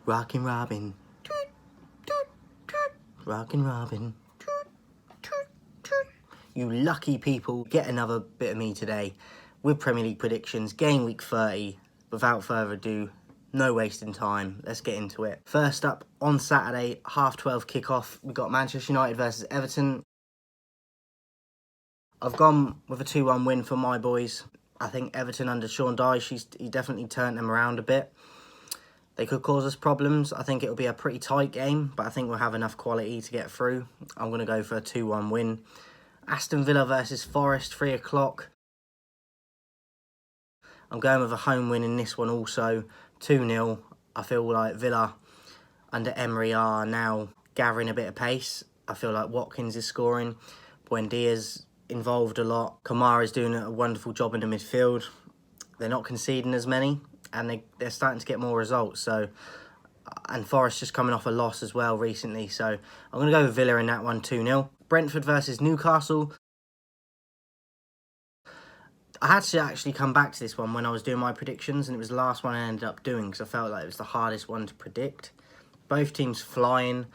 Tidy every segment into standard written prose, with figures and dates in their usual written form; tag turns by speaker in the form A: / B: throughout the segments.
A: Rockin' Robin. Rockin' Robin. You lucky people, get another bit of me today with Premier League predictions, game week 30. Without further ado, no wasting time, let's get into it. First up, on Saturday, 12:30 kickoff, we've got Manchester United versus Everton. I've gone with a 2-1 win for my boys. I think Everton under Sean Dyche, he definitely turned them around a bit. They could cause us problems. I think it'll be a pretty tight game, but I think we'll have enough quality to get through. I'm going to go for a 2-1 win. Aston Villa versus Forest, 3 o'clock. I'm going with a home win in this one also, 2-0. I feel like Villa under Emery are now gathering a bit of pace. I feel like Watkins is scoring. Buendia's involved a lot. Kamara's doing a wonderful job in the midfield. They're not conceding as many, and they're starting to get more results. So, and Forest just coming off a loss as well recently. So I'm going to go with Villa in that one, 2-0. Brentford versus Newcastle. I had to actually come back to this one when I was doing my predictions, and it was the last one I ended up doing because I felt like it was the hardest one to predict. Both teams flying,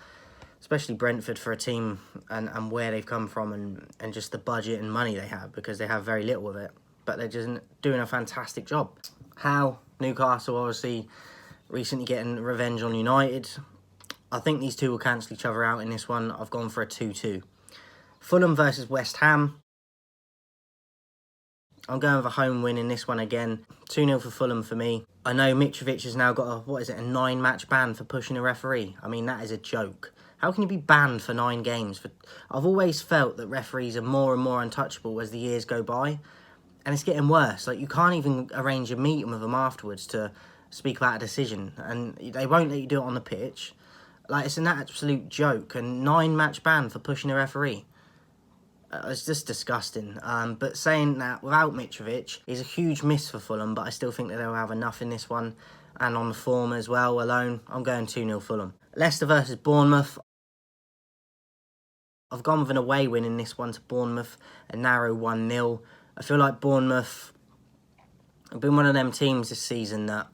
A: especially Brentford for a team and where they've come from and just the budget and money they have, because they have very little of it. But they're just doing a fantastic job. How Newcastle obviously recently getting revenge on United. I think these two will cancel each other out in this one. I've gone for a 2-2. Fulham versus West Ham. I'm going with a home win in this one again. 2-0 for Fulham for me. I know Mitrovic has now got a 9-match ban for pushing a referee. I mean, that is a joke. How can you be banned for 9 games? I've always felt that referees are more and more untouchable as the years go by. And it's getting worse. Like, you can't even arrange a meeting with them afterwards to speak about a decision. And they won't let you do it on the pitch. Like, it's an absolute joke. A 9-match ban for pushing a referee. It's just disgusting. But saying that, without Mitrovic, is a huge miss for Fulham. But I still think that they'll have enough in this one. And on the form as well, alone, I'm going 2-0 Fulham. Leicester versus Bournemouth. I've gone with an away win in this one to Bournemouth. A narrow 1-0. I feel like Bournemouth have been one of them teams this season that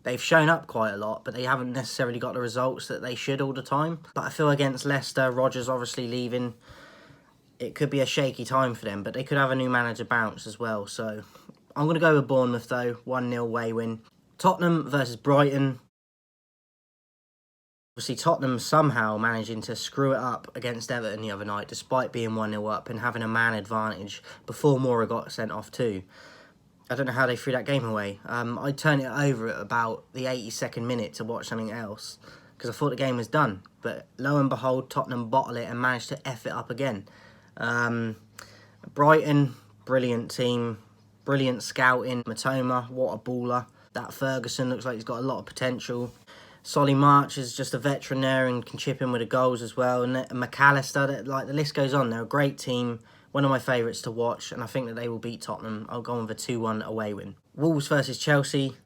A: they've shown up quite a lot, but they haven't necessarily got the results that they should all the time. But I feel against Leicester, Rodgers obviously leaving, it could be a shaky time for them, but they could have a new manager bounce as well. So I'm going to go with Bournemouth though, 1-0 away win. Tottenham versus Brighton. Obviously, Tottenham somehow managing to screw it up against Everton the other night, despite being 1-0 up and having a man advantage before Moura got sent off too. I don't know how they threw that game away. I turned it over at about the 82nd minute to watch something else because I thought the game was done. But lo and behold, Tottenham bottle it and managed to F it up again. Brighton, brilliant team, brilliant scouting. Matoma, what a baller. That Ferguson looks like he's got a lot of potential. Solly March is just a veteran there and can chip in with the goals as well. And McAllister, like the list goes on. They're a great team. One of my favourites to watch. And I think that they will beat Tottenham. I'll go on with a 2-1 away win. Wolves versus Chelsea.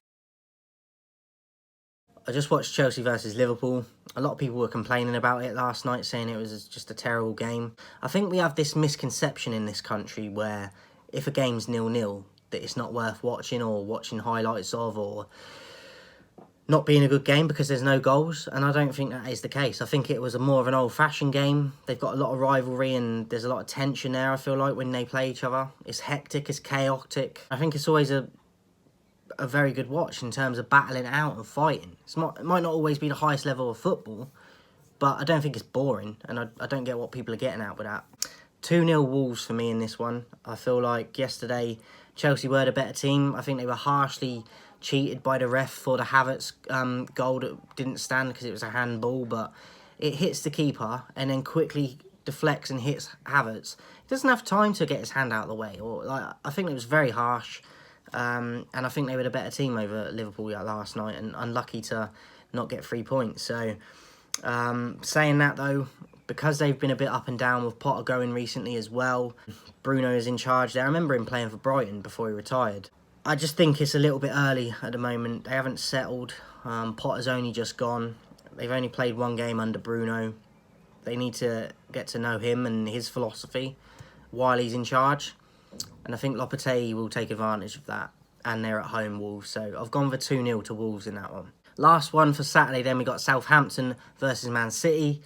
A: I just watched Chelsea versus Liverpool. A lot of people were complaining about it last night, saying it was just a terrible game. I think we have this misconception in this country where if a game's 0-0, that it's not worth watching or watching highlights of, or not being a good game because there's no goals, and I don't think that is the case. I think it was more of an old-fashioned game. They've got a lot of rivalry and there's a lot of tension there, I feel like, when they play each other. It's hectic, it's chaotic. I think it's always a very good watch in terms of battling it out and fighting. It might not always be the highest level of football, but I don't think it's boring, and I don't get what people are getting at with that. 2-0 Wolves for me in this one. I feel like yesterday Chelsea were the better team. I think they were harshly cheated by the ref for the Havertz goal that didn't stand because it was a handball, but it hits the keeper and then quickly deflects and hits Havertz. He doesn't have time to get his hand out of the way. I think it was very harsh, and I think they were the better team over Liverpool last night and unlucky to not get 3 points. So saying that though, because they've been a bit up and down with Potter going recently as well, Bruno is in charge there. I remember him playing for Brighton before he retired. I just think it's a little bit early at the moment. They haven't settled. Potter's only just gone. They've only played 1 game under Bruno. They need to get to know him and his philosophy while he's in charge. And I think Lopetegui will take advantage of that. And they're at home, Wolves. So I've gone for 2-0 to Wolves in that one. Last one for Saturday then, we got Southampton versus Man City.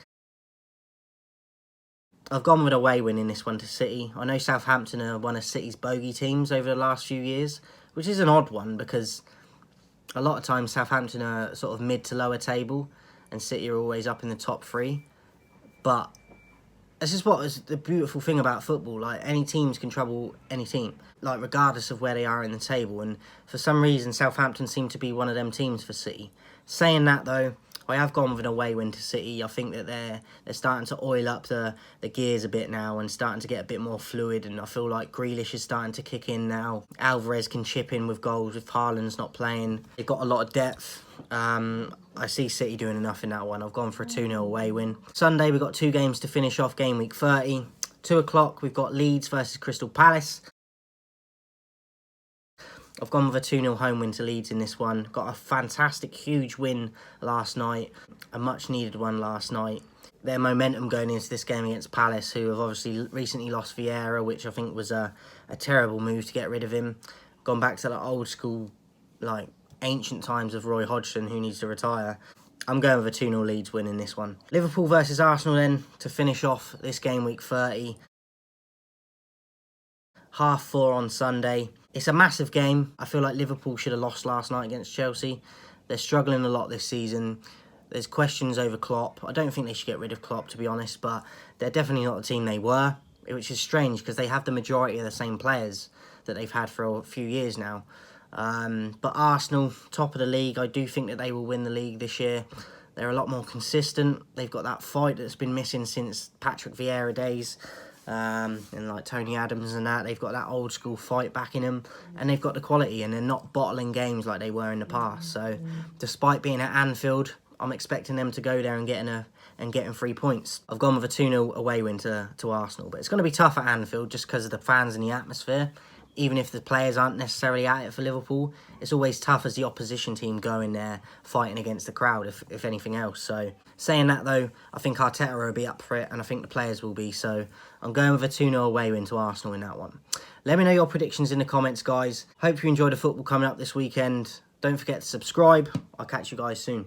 A: I've gone with an away win in this one to City. I know Southampton are one of City's bogey teams over the last few years, which is an odd one because a lot of times Southampton are sort of mid to lower table and City are always up in the top three. But this is what is the beautiful thing about football. Like, any teams can trouble any team, like regardless of where they are in the table. And for some reason, Southampton seem to be one of them teams for City. Saying that though, I have gone with an away win to City. I think that they're starting to oil up the gears a bit now and starting to get a bit more fluid. And I feel like Grealish is starting to kick in now. Alvarez can chip in with goals if Haaland's not playing. They've got a lot of depth. I see City doing enough in that one. I've gone for a 2-0 away win. Sunday, we've got 2 games to finish off game week 30. 2 o'clock, we've got Leeds versus Crystal Palace. I've gone with a 2-0 home win to Leeds in this one. Got a fantastic, huge win last night. A much-needed one last night. Their momentum going into this game against Palace, who have obviously recently lost Vieira, which I think was a terrible move to get rid of him. Gone back to the old school, like, ancient times of Roy Hodgson, who needs to retire. I'm going with a 2-0 Leeds win in this one. Liverpool versus Arsenal then, to finish off this game week 30. 4:30 on Sunday. It's a massive game. I feel like Liverpool should have lost last night against Chelsea. They're struggling a lot this season. There's questions over Klopp. I don't think they should get rid of Klopp, to be honest, but they're definitely not the team they were, which is strange because they have the majority of the same players that they've had for a few years now. But Arsenal, top of the league, I do think that they will win the league this year. They're a lot more consistent. They've got that fight that's been missing since Patrick Vieira days, and like Tony Adams and that. They've got that old school fight back in them, and they've got the quality, and they're not bottling games like they were in the past. So despite being at Anfield, I'm expecting them to go there and getting 3 points. I've gone with a 2-0 away win to Arsenal, but it's going to be tough at Anfield just because of the fans and the atmosphere. Even if the players aren't necessarily at it for Liverpool, it's always tough as the opposition team going there fighting against the crowd, if anything else. So, saying that though, I think Arteta will be up for it, and I think the players will be. So, I'm going with a 2-0 away win to Arsenal in that one. Let me know your predictions in the comments, guys. Hope you enjoy the football coming up this weekend. Don't forget to subscribe. I'll catch you guys soon.